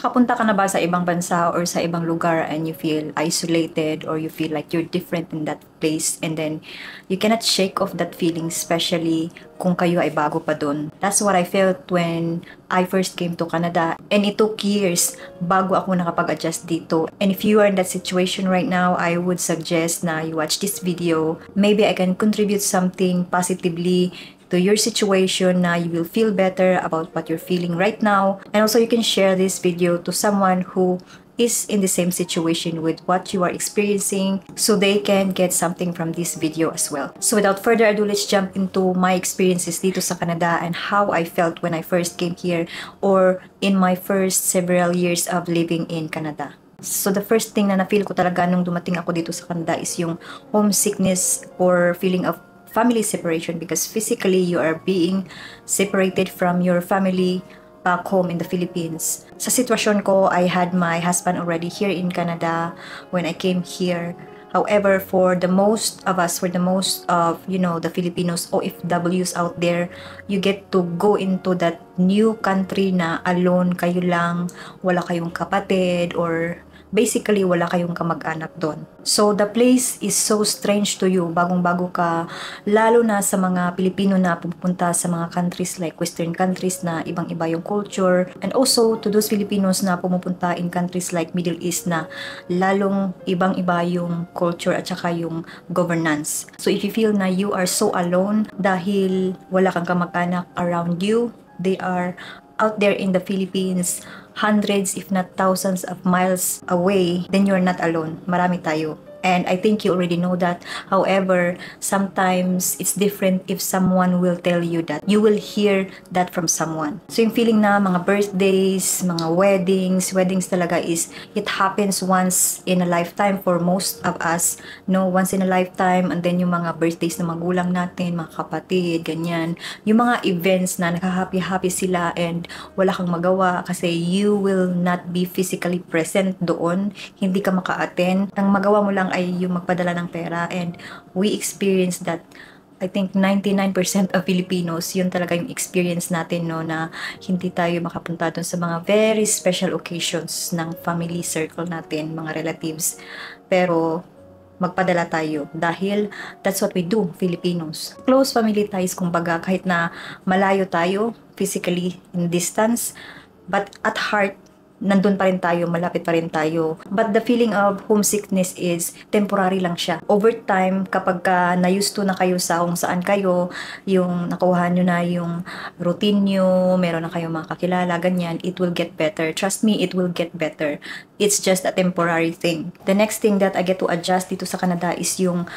Nakapunta ka na ba sa ibang bansa or sa ibang lugar and you feel isolated or you feel like you're different in that place and then you cannot shake off that feeling, especially kung kayo ay bago pa dun. That's what I felt when I first came to Canada, and it took years bago ako nakapag-adjust dito. And if you are in that situation right now, I would suggest na you watch this video. Maybe I can contribute something positively to your situation na you will feel better about what you're feeling right now. And also you can share this video to someone who is in the same situation with what you are experiencing so they can get something from this video as well. So without further ado, let's jump into my experiences dito sa Canada and how I felt when I first came here or in my first several years of living in Canada. So the first thing na na-feel ko talaga nung dumating ako dito sa Canada is yung homesickness or feeling of family separation, because physically you are being separated from your family back home in the Philippines. Sa sitwasyon ko, I had my husband already here in Canada when I came here. However, for the most of us, for the most of, the Filipinos, OFWs out there, you get to go into that new country na alone kayo lang, wala kayong kapatid, or basically wala kayong kamag-anak doon. So the place is so strange to you, bagong-bago ka, lalo na sa mga Pilipino na pupunta sa mga countries like Western countries na ibang-iba yung culture, and also to those Filipinos na pumupunta in countries like Middle East na lalong ibang-iba yung culture at saka yung governance. So if you feel na you are so alone dahil wala kang kamag-anak around you, they are out there in the Philippines, hundreds if not thousands of miles away, then you're not alone. Marami tayo. And I think you already know that. However, sometimes it's different if someone will tell you that. You will hear that from someone. So yung feeling na mga birthdays, mga weddings talaga is, it happens once in a lifetime for most of us. No, once in a lifetime. And then yung mga birthdays na magulang natin, mga kapatid, ganyan. Yung mga events na nakahappy-happy sila and wala kang magawa kasi you will not be physically present doon. Hindi ka maka-attend. Ang magawa mo lang ay yung magpadala ng pera, and we experience that. I think 99% of Filipinos, yun talaga yung experience natin, no, na hindi tayo makapunta dun sa mga very special occasions ng family circle natin, mga relatives. Pero magpadala tayo dahil that's what we do, Filipinos. Close family ties, kumbaga, kahit na malayo tayo physically in distance, but at heart nandun pa rin tayo, malapit pa rin tayo. But the feeling of homesickness is temporary lang siya. Over time, kapag na-used to na kayo sa kung saan kayo, yung nakuha nyo na yung routine nyo, meron na kayong mga kakilala, ganyan, it will get better. Trust me, it will get better. It's just a temporary thing. The next thing that I get to adjust dito sa Canada is yung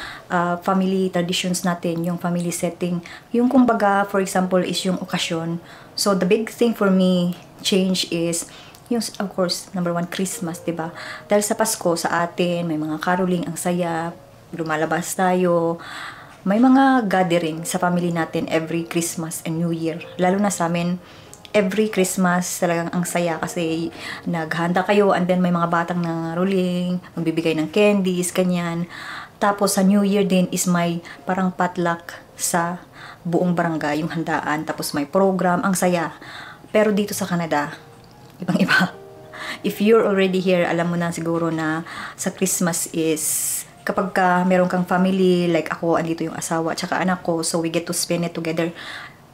family traditions natin, yung family setting. Yung kumbaga, for example, is yung okasyon. So the big thing for me change is yung, of course, number one, Christmas, diba? Dahil sa Pasko, sa atin, may mga caroling, ang saya, lumalabas tayo, may mga gathering sa family natin every Christmas and New Year. Lalo na sa amin, every Christmas talagang ang saya kasi naghanda kayo, and then may mga batang nangaroling, magbibigay ng candies, kanyan. Tapos sa New Year din is may parang potluck sa buong barangay, yung handaan, tapos may program, ang saya. Pero dito sa Canada, ibang-iba. If you're already here, alam mo na siguro na sa Christmas is kapag meron kang family, like ako, andito yung asawa at saka anak ko, so we get to spend it together.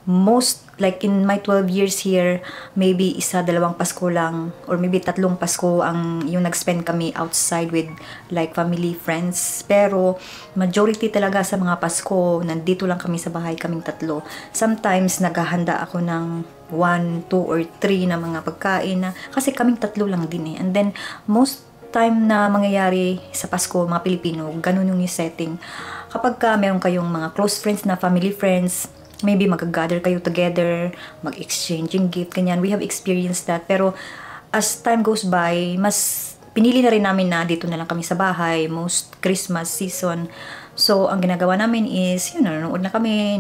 Most, like in my 12 years here, maybe isa, dalawang Pasko lang, or maybe tatlong Pasko ang yung nag-spend kami outside with like family, friends. Pero majority talaga sa mga Pasko, nandito lang kami sa bahay, kaming tatlo. Sometimes naghahanda ako ng 1, 2, or 3 na mga pagkain na, kasi kaming tatlo lang din eh. And then most time na mangyayari sa Pasko, mga Pilipino, ganun yung setting. Kapag meron kayong mga close friends na family friends, maybe mag-gather kayo together, mag-exchanging gift, ganyan. We have experienced that. Pero as time goes by, mas pinili na rin namin na dito na lang kami sa bahay, most Christmas season. So, ang ginagawa namin is, nanonood na kami,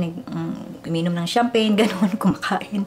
uminom ng champagne, ganun, kumakain.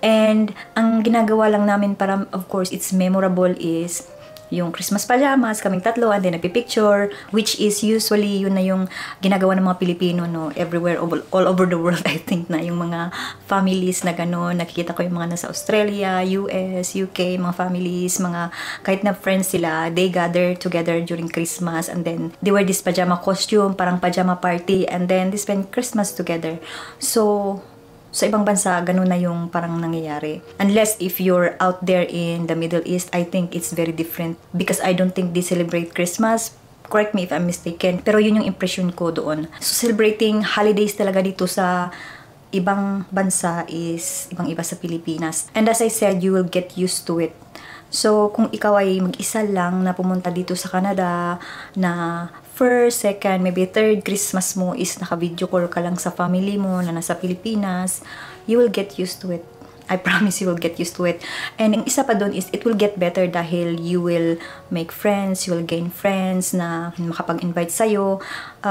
And ang ginagawa lang namin para, of course, it's memorable is, yung Christmas pajamas, kaming tatlo, and then nagpipicture, which is usually yun na yung ginagawa ng mga Pilipino, no, everywhere, all over the world, I think na yung mga families na gano'n, nakikita ko yung mga nasa Australia, US, UK, mga families, mga kahit na friends sila, they gather together during Christmas, and then they wear this pajama costume, parang pajama party, and then they spend Christmas together. So, sa ibang bansa, ganun na yung parang nangyayari. Unless if you're out there in the Middle East, I think it's very different because I don't think they celebrate Christmas. Correct me if I'm mistaken. Pero yun yung impression ko doon. So, celebrating holidays talaga dito sa ibang bansa is ibang-iba sa Pilipinas. And as I said, you will get used to it. So, kung ikaw ay mag-isa lang na pumunta dito sa Canada, na first, second, maybe third Christmas mo is naka-video call ka lang sa family mo na nasa Pilipinas, you will get used to it. I promise you will get used to it. And ang isa pa doon is it will get better dahil you will make friends, you will gain friends na makapag-invite sa'yo.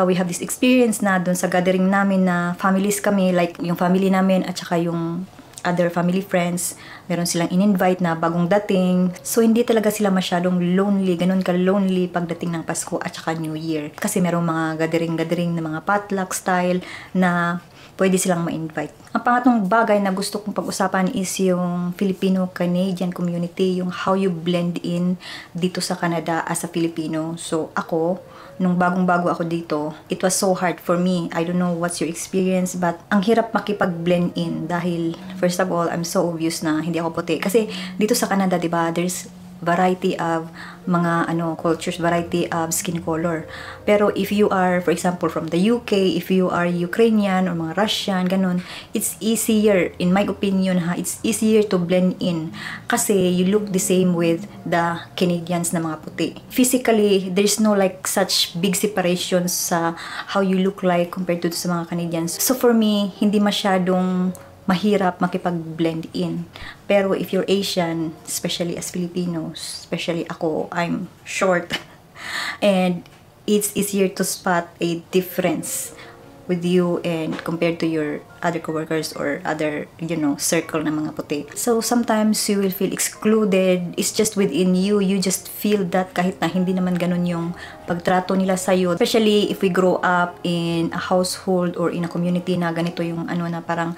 We have this experience na doon sa gathering namin na families kami, like yung family namin at saka yung other family friends, meron silang in-invite na bagong dating. So, hindi talaga sila masyadong lonely, ganun ka-lonely pagdating ng Pasko at saka New Year. Kasi merong mga gathering-gathering na mga potluck style na pwede silang ma-invite. Ang pangatlong bagay na gusto kong pag-usapan is yung Filipino-Canadian community, yung how you blend in dito sa Canada as a Filipino. So, ako, nung bagong-bago ako dito, it was so hard for me. I don't know what's your experience, but ang hirap makipag-blend in dahil, first of all, I'm so obvious na hindi ako puti. Kasi dito sa Canada, diba, there's variety of mga cultures, variety of skin color. Pero if you are, for example, from the UK, if you are Ukrainian or mga Russian, ganun, it's easier, in my opinion it's easier to blend in kasi you look the same with the Canadians na mga puti. Physically, there's no like such big separations sa how you look like compared to sa mga Canadians. So for me, hindi masyadong mahirap makipag-blend in. Pero if you're Asian, especially as Filipinos, especially ako, I'm short. And it's easier to spot a difference with you and compared to your other coworkers or other, circle ng mga puti. So sometimes you will feel excluded. It's just within you. You just feel that kahit na hindi naman ganun yung pagtrato nila sa'yo. Especially if we grow up in a household or in a community na ganito yung na parang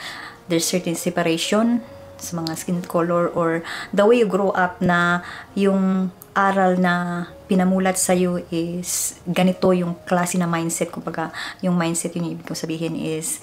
there's certain separation sa mga skin color or the way you grow up na yung aral na pinamulat sa'yo is ganito yung klase na mindset. Kumbaga, yung mindset yun yung ibig kong sabihin is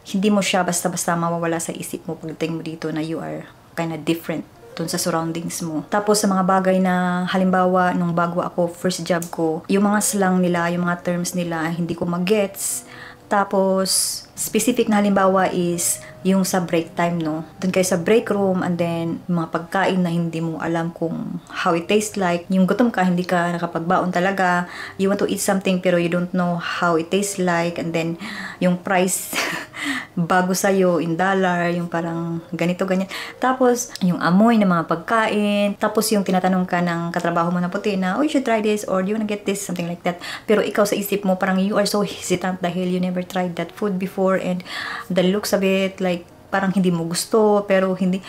hindi mo siya basta-basta mawawala sa isip mo pagdating mo dito na you are kinda different dun sa surroundings mo. Tapos sa mga bagay na halimbawa nung bago ako, first job ko, yung mga slang nila, yung mga terms nila, hindi ko magets. Tapos, specific na halimbawa is yung sa break time, no? Doon kayo sa break room and then mga pagkain na hindi mo alam kung how it tastes like. Yung gutom ka, hindi ka nakapagbaon talaga. You want to eat something pero you don't know how it tastes like. And then, yung price bago sa'yo in dollar, yung parang ganito, ganyan. Tapos, yung amoy ng mga pagkain. Tapos, yung tinatanong ka ng katrabaho mo na puti na, oh, you should try this or do you wanna get this? Something like that. Pero ikaw sa isip mo, parang you are so hesitant dahil you never tried that food before and the looks of it, like, parang hindi mo gusto, pero hindi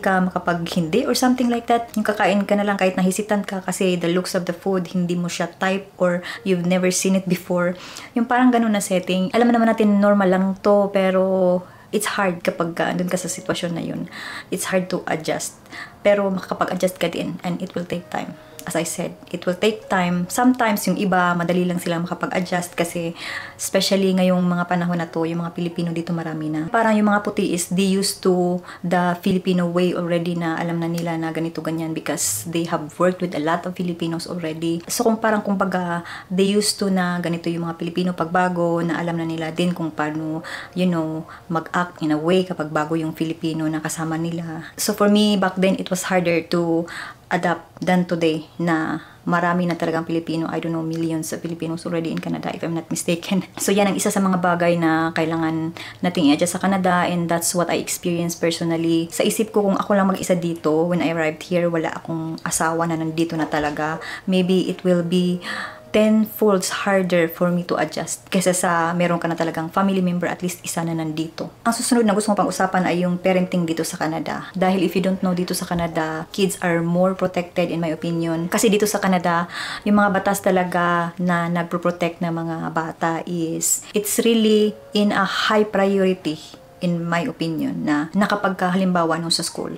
ka makapag-hindi or something like that. Yung kakain ka na lang kahit nahisitant ka kasi the looks of the food, hindi mo siya type or you've never seen it before. Yung parang ganun na setting. Alam naman natin normal lang to, pero it's hard kapag andun ka sa sitwasyon na yun. It's hard to adjust. Pero makakapag-adjust ka din and it will take time. As I said, it will take time. Sometimes yung iba, madali lang sila makapag-adjust kasi especially ngayong mga panahon na to, yung mga Pilipino dito marami na. Parang yung mga puti is they used to the Filipino way already na alam na nila na ganito ganyan because they have worked with a lot of Filipinos already. So kung parang kumbaga they used to na ganito yung mga Pilipino pagbago na alam na nila din kung paano, mag-act in a way kapag bago yung Filipino na kasama nila. So for me, back then, it was harder to adapt than today na marami na talagang Pilipino. I don't know, millions of Filipinos already in Canada if I'm not mistaken. So yan ang isa sa mga bagay na kailangan nating i-adjust sa Canada and that's what I experienced personally. Sa isip ko kung ako lang mag-isa dito, when I arrived here, wala akong asawa na nandito na talaga. Maybe it will be 10 folds harder for me to adjust kaysa sa meron ka na talagang family member, at least isa na nandito. Ang susunod na gusto kong pang-usapan ay yung parenting dito sa Canada. Dahil if you don't know, dito sa Canada, kids are more protected in my opinion. Kasi dito sa Canada, yung mga batas talaga na nagpro-protect ng mga bata is, it's really in a high priority in my opinion, na nakapagka halimbawa nung sa school,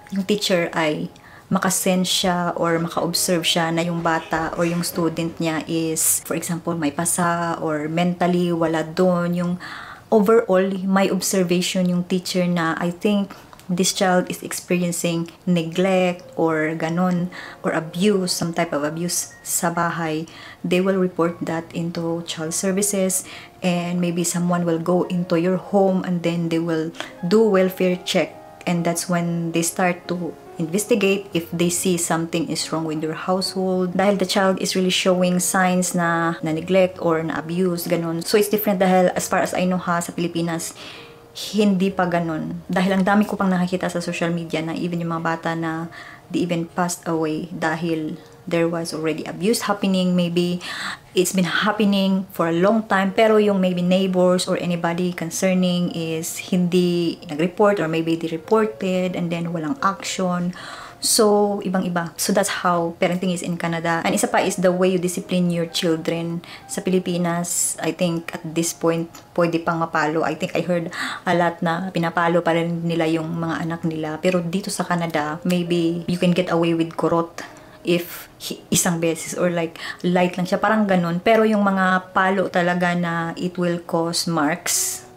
yung teacher ay makasend siya or maka-observe siya na yung bata or yung student niya is, for example, may pasa or mentally wala doon. Yung overall, may observation yung teacher na I think this child is experiencing neglect or ganon, or abuse, some type of abuse sa bahay. They will report that into child services, and maybe someone will go into your home and then they will do welfare check, and that's when they start to investigate if they see something is wrong with your household, dahil the child is really showing signs na neglect or na abuse, ganun. So it's different dahil as far as I know sa Pilipinas, hindi pa ganun. Dahil ang dami ko pang nakakita sa social media na even yung mga bata na they even passed away dahil there was already abuse happening. Maybe it's been happening for a long time, pero yung maybe neighbors or anybody concerning is hindi nag-report, or maybe they reported and then walang action. So, ibang-iba. So, that's how parenting is in Canada. And isa pa is the way you discipline your children. Sa Pilipinas, I think at this point, pwede pang mapalo. I think I heard a lot na pinapalo pa rin nila yung mga anak nila. Pero dito sa Canada, maybe you can get away with kurot if isang beses or like light lang siya, parang ganun. Pero yung mga palo talaga na it will cause marks,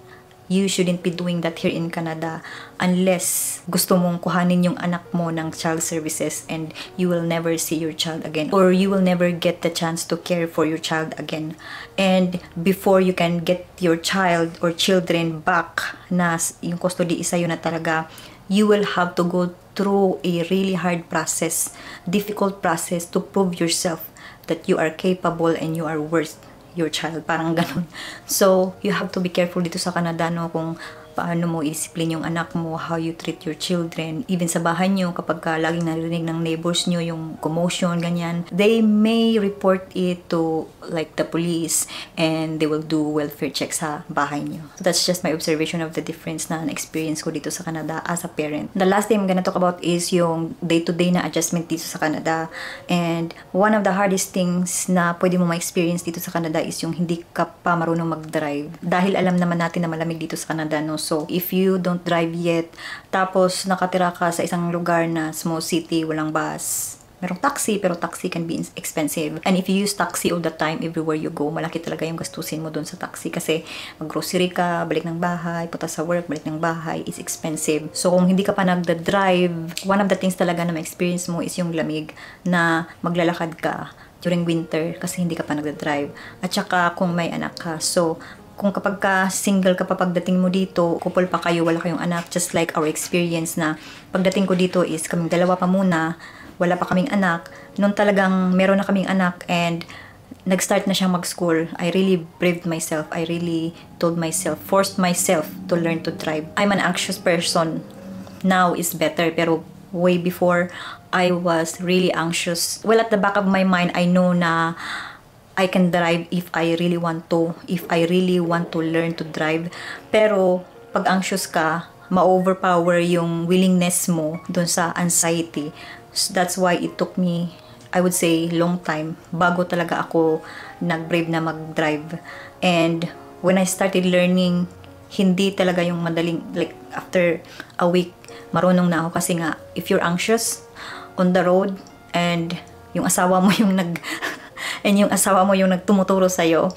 you shouldn't be doing that here in Canada unless gusto mong kuhanin yung anak mo ng child services and you will never see your child again, or you will never get the chance to care for your child again. And before you can get your child or children back na yung custody isa yun na talaga, you will have to go through a really hard process, difficult process to prove yourself that you are capable and you are worth your child, parang ganun. So, you have to be careful dito sa Canada, no, kung paano mo i-discipline yung anak mo, how you treat your children. Even sa bahay nyo, kapag laging narinig ng neighbors nyo yung commotion, ganyan, they may report it to like the police and they will do welfare check sa bahay nyo. So that's just my observation of the difference na na-experience ko dito sa Canada as a parent. The last thing I'm gonna talk about is yung day-to-day na adjustment dito sa Canada. And one of the hardest things na pwede mo ma-experience dito sa Canada is yung hindi ka pa marunong mag-drive. Dahil alam naman natin na malamig dito sa Canada, no? So, if you don't drive yet, tapos nakatira ka sa isang lugar na small city, walang bus, merong taxi, pero taxi can be expensive. And if you use taxi all the time, everywhere you go, malaki talaga yung gastusin mo dun sa taxi. Kasi mag-grocery ka, balik ng bahay, punta sa work, balik ng bahay, is expensive. So, kung hindi ka pa nagda-drive, one of the things talaga na ma-experience mo is yung lamig, na maglalakad ka during winter kasi hindi ka pa nagda-drive. At saka kung may anak ka. So, kung kapag ka single ka pa pagdating mo dito, couple pa kayo, wala kayong anak, just like our experience na pagdating ko dito is kaming dalawa pa muna, wala pa kaming anak. Noon talagang meron na kaming anak and nag-start na siyang mag-school, I really braved myself. I really told myself, forced myself to learn to drive. I'm an anxious person. Now is better, pero way before, I was really anxious. Well, at the back of my mind, I know na I can drive if I really want to. If I really want to learn to drive. Pero, pag anxious ka, ma-overpower yung willingness mo dun sa anxiety. So, that's why it took me, I would say, long time bago talaga ako nag-brave na mag-drive. And, when I started learning, hindi talaga yung madaling, like, after a week, marunong na ako. Kasi nga, if you're anxious on the road, and yung asawa mo yung nagtumuturo sa'yo,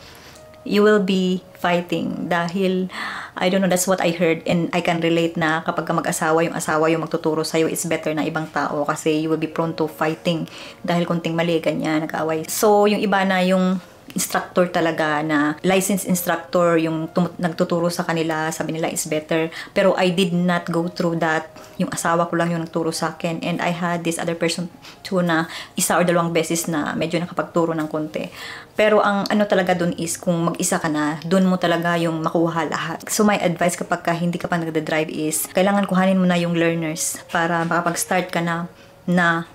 you will be fighting. Dahil, I don't know, that's what I heard. And I can relate na kapag mag-asawa, yung asawa yung magtuturo sa'yo, it's better na ibang tao. Kasi you will be prone to fighting. Dahil kunting mali, ganyan, nag-away. So, yung iba na yung instructor talaga, na licensed instructor yung nagtuturo sa kanila, sabi nila is better. Pero I did not go through that. Yung asawa ko lang yung nagturo sa akin, and I had this other person too na isa or dalawang beses na medyo nakapagturo ng konti. Pero ang ano talaga dun is kung mag-isa ka na, dun mo talaga yung makuha lahat. So my advice kapag hindi ka pa nagda-drive is kailangan kuhanin mo na yung learners para makapag-start ka na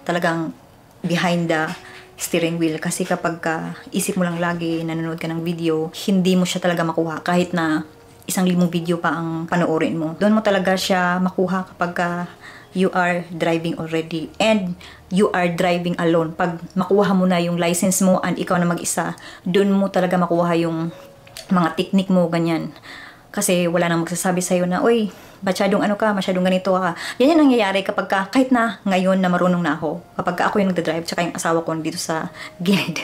talagang behind the steering wheel. Kasi kapag isip mo lang lagi, nanonood ka ng video, hindi mo siya talaga makuha kahit na 1,000 video pa ang panoorin mo. Doon mo talaga siya makuha kapag you are driving already and you are driving alone. Pag makuha mo na yung license mo and ikaw na mag-isa, doon mo talaga makuha yung mga technique mo, ganyan. Kasi wala nang magsasabi sa'yo na, uy, masyadong masyadong ganito ka. Yan yung nangyayari kapag kahit na ngayon na marunong na ako, kapag ako yung nagdadrive, tsaka yung asawa ko dito sa gilid.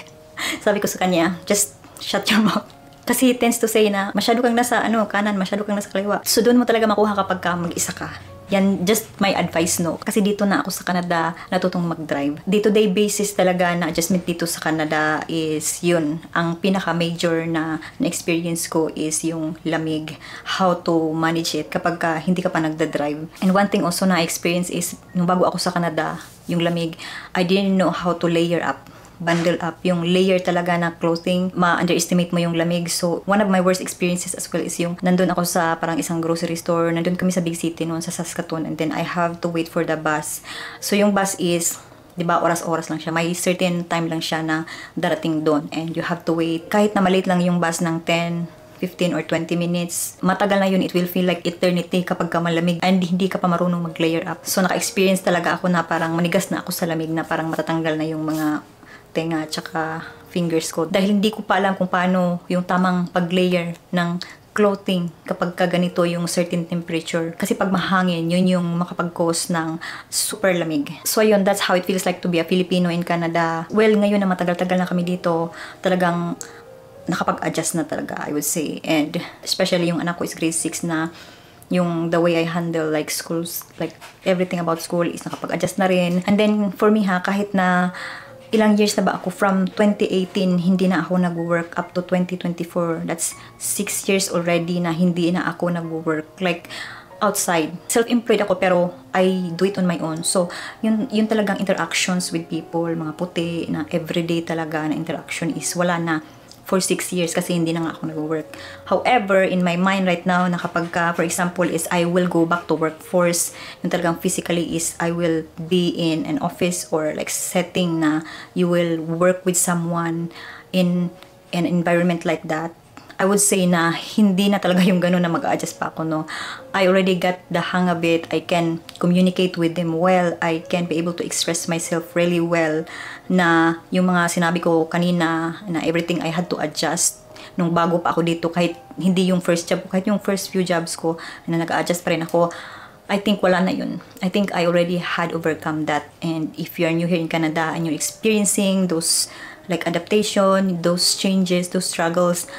Sabi ko sa kanya, just shut your mouth. Kasi he tends to say na, masyado kang nasa kanan, masyado kang nasa kaliwa. So doon mo talaga makuha kapag mag-isa ka. Yan, just my advice, no? Kasi dito na ako sa Canada natutong mag-drive. Day-to-day basis talaga na adjustment dito sa Canada is yun. Ang pinaka-major na experience ko is yung lamig. How to manage it kapag hindi ka pa nagda-drive. And one thing also na experience is, nung bago ako sa Canada, yung lamig, I didn't know how to layer up. Bundle up, yung layer talaga na clothing, ma-underestimate mo yung lamig. So, one of my worst experiences as well is yung nandun ako sa parang isang grocery store, nandun kami sa big city noon sa Saskatoon, and then I have to wait for the bus. So, yung bus is, di ba, oras-oras lang siya. May certain time lang siya na darating doon, and you have to wait. Kahit na maliit lang yung bus ng 10, 15 or 20 minutes, matagal na yun. It will feel like eternity kapag ka malamig and hindi ka pa marunong mag-layer up. So, naka-experience talaga ako na parang manigas na ako sa lamig, na parang matatanggal na yung mga tenga tsaka fingers ko. Dahil hindi ko pa alam kung paano yung tamang pag-layer ng clothing kapag ganito yung certain temperature. Kasi pag mahangin, yun yung makapag-cause ng super lamig. So ayun, that's how it feels like to be a Filipino in Canada. Well, ngayon na matagal-tagal na kami dito, talagang nakapag-adjust na talaga, I would say. And especially yung anak ko is grade 6 na, yung the way I handle like schools, like everything about school is nakapag-adjust na rin. And then for me kahit na ilang years na ba ako, from 2018 hindi na ako nag-work up to 2024. That's 6 years already na hindi na ako nag-work like outside. Self-employed ako pero I do it on my own. So yun talagang interactions with people, mga puti na everyday talaga na interaction is wala na for 6 years kasi hindi na nga ako nag-work. However, in my mind right now, na kapag for example, is I will go back to workforce, yung talagang physically is I will be in an office or like setting na you will work with someone in an environment like that. I would say na hindi na talaga yung gano'n na mag-adjust pa ako, no. I already got the hang of it. I can communicate with them well. I can be able to express myself really well. Na yung mga sinabi ko kanina, na everything I had to adjust nung bago pa ako dito, kahit hindi yung first job ko, kahit yung first few jobs ko, na nag-adjust pa rin ako. I think wala na yun. I think I already had overcome that. And if you are new here in Canada and you're experiencing those like adaptation, those changes, those struggles,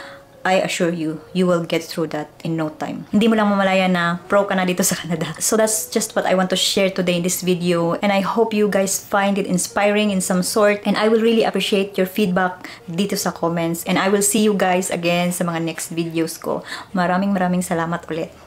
I assure you, you will get through that in no time. Hindi mo lang mamalaya na pro ka na dito sa Canada. So that's just what I want to share today in this video. And I hope you guys find it inspiring in some sort. And I will really appreciate your feedback dito sa comments. And I will see you guys again sa mga next videos ko. Maraming salamat ulit.